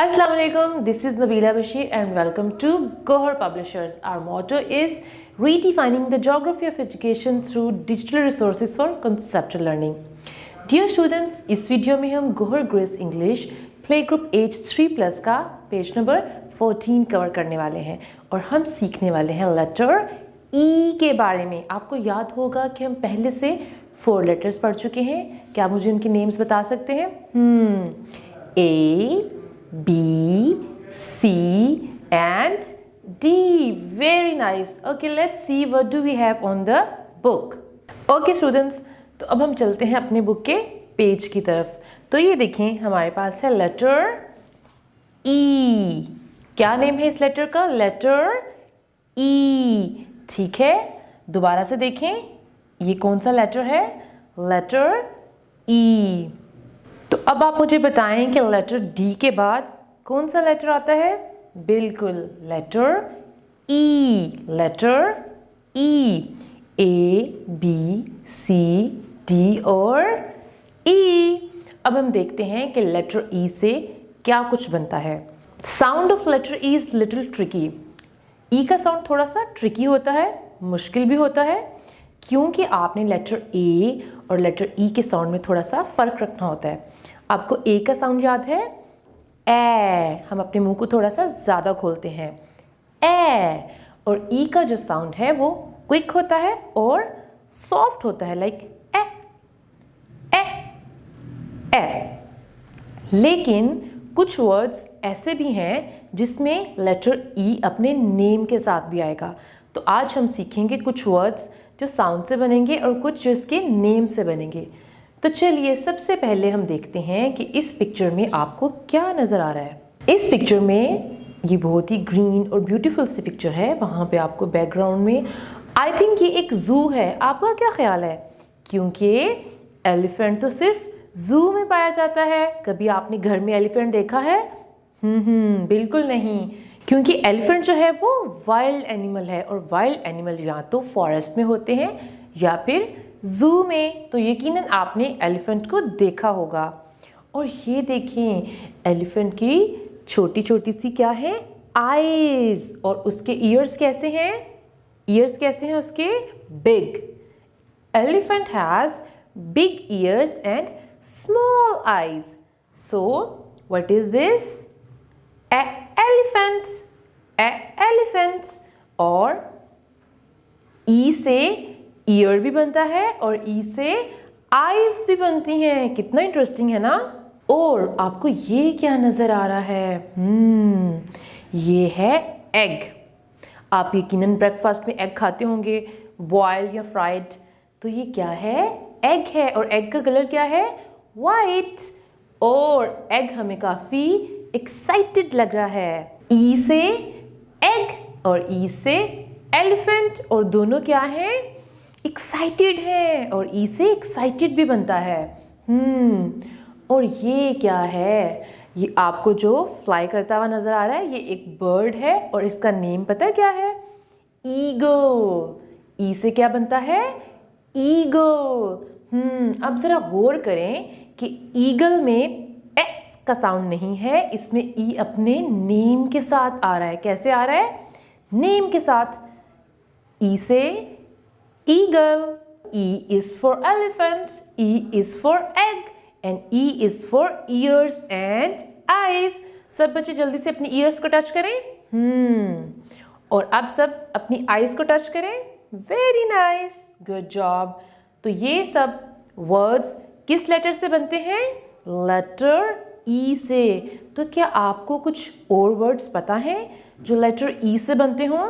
Assalamu alaikum, this is Nabila Bashir and welcome to Gohar Publishers. Our motto is redefining the geography of education through digital resources for conceptual learning. Dear students, इस video में हम Gohar grace English play group age 3+ का page number 14 cover करने वाले हैं और हम सीखने वाले हैं लेटर ई के बारे में। आपको याद होगा कि हम पहले से 4 लेटर्स पढ़ चुके हैं। क्या मुझे उनके नेम्स बता सकते हैं? A, B, C and D. Very nice. Okay, let's see what do we have on the book. Okay students, तो अब हम चलते हैं अपने बुक के पेज की तरफ। तो ये देखें, हमारे पास है लेटर E. क्या नेम है इस लेटर का? Letter E. ठीक है, दोबारा से देखें, ये कौन सा लेटर है? Letter E. तो अब आप मुझे बताएं कि लेटर डी के बाद कौन सा लेटर आता है? बिल्कुल, लेटर ई। लेटर ई। ए, बी, सी, डी और ई। अब हम देखते हैं कि लेटर ई से क्या कुछ बनता है। Sound of letter E is little tricky. E का साउंड थोड़ा सा ट्रिकी होता है, मुश्किल भी होता है, क्योंकि आपने लेटर ए और लेटर ई के साउंड में थोड़ा सा फर्क रखना होता है। आपको ए का साउंड याद है? ए। हम अपने मुंह को थोड़ा सा ज़्यादा खोलते हैं, ए। और ई का जो साउंड है वो क्विक होता है और सॉफ्ट होता है, लाइक ए ए ए। लेकिन कुछ वर्ड्स ऐसे भी हैं जिसमें लेटर ई अपने नेम के साथ भी आएगा। तो आज हम सीखेंगे कुछ वर्ड्स जो साउंड से बनेंगे और कुछ जो इसके नेम से बनेंगे। तो चलिए सबसे पहले हम देखते हैं कि इस पिक्चर में आपको क्या नज़र आ रहा है। इस पिक्चर में ये बहुत ही ग्रीन और ब्यूटीफुल सी पिक्चर है। वहाँ पे आपको बैकग्राउंड में आई थिंक ये एक ज़ू है। आपका क्या ख्याल है? क्योंकि एलिफेंट तो सिर्फ ज़ू में पाया जाता है। कभी आपने घर में एलिफेंट देखा है? बिल्कुल नहीं, क्योंकि एलिफेंट जो है वो वाइल्ड एनिमल है और वाइल्ड एनिमल या तो फॉरेस्ट में होते हैं या फिर ज़ू में। तो यकीनन आपने एलिफेंट को देखा होगा। और ये देखें, एलिफेंट की छोटी छोटी सी क्या है? आईज। और उसके ईयर्स कैसे हैं? ईयर्स कैसे हैं उसके? Big. Elephant has big years and small eyes. So what is this? A elephant. A elephant. और ई से ईयर भी बनता है और ई से आईज भी बनती हैं। कितना इंटरेस्टिंग है ना। और आपको ये क्या नजर आ रहा है? ये है एग। आप यकीनन ब्रेकफास्ट में एग खाते होंगे, बॉइल्ड या फ्राइड। तो ये क्या है? एग है। और एग का कलर क्या है? वाइट। और एग हमें काफी एक्साइटेड लग रहा है। ई से एग और ई से एलिफेंट, और दोनों क्या हैं? एक्साइटेड है। और ई से एक्साइटेड भी बनता है। और ये क्या है? ये आपको जो फ्लाई करता हुआ नजर आ रहा है, ये एक बर्ड है और इसका नेम पता है क्या है? ईगल। ई से क्या बनता है? ईगल। अब जरा गौर करें कि ईगल में ए का साउंड नहीं है, इसमें ई अपने नेम के साथ आ रहा है। कैसे आ रहा है? नेम के साथ। ई से eagle. E is for elephant. E is for egg. And E is for ears and eyes. सब बच्चे जल्दी से अपनी ears को टच करें। और अब सब अपनी eyes को टच करें। Very nice. Good job. तो ये सब words किस लेटर से बनते हैं? लेटर E से। तो क्या आपको कुछ और words पता हैं जो लेटर E से बनते हों?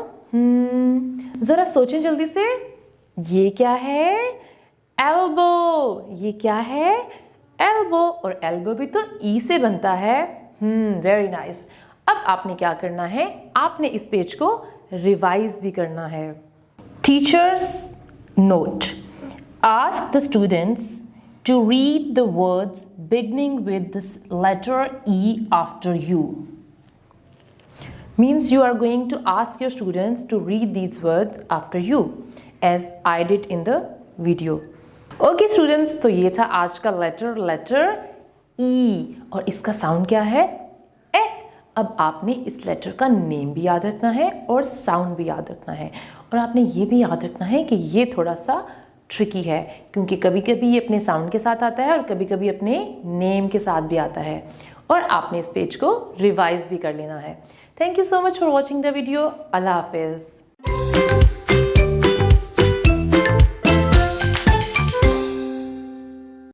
जरा सोचें जल्दी से। ये क्या है? एल्बो। ये क्या है? एल्बो। और एल्बो भी तो ई से बनता है। Very nice. अब आपने क्या करना है? आपने इस पेज को रिवाइज भी करना है। Teachers note, ask the students to read the words beginning with the letter E after you. Means you are going to ask your students to read these words after you, as I did in the video. Okay students, तो ये था आज का letter ई। और इसका sound क्या है? ए। अब आपने इस लेटर का नेम भी याद रखना है और साउंड भी याद रखना है, और आपने ये भी याद रखना है कि ये थोड़ा सा ट्रिकी है क्योंकि कभी कभी ये अपने साउंड के साथ आता है और कभी कभी अपने नेम के साथ भी आता है, और आपने इस पेज को रिवाइज भी कर लेना है। Thank you so much for watching the video. अल्लाह हाफिज़।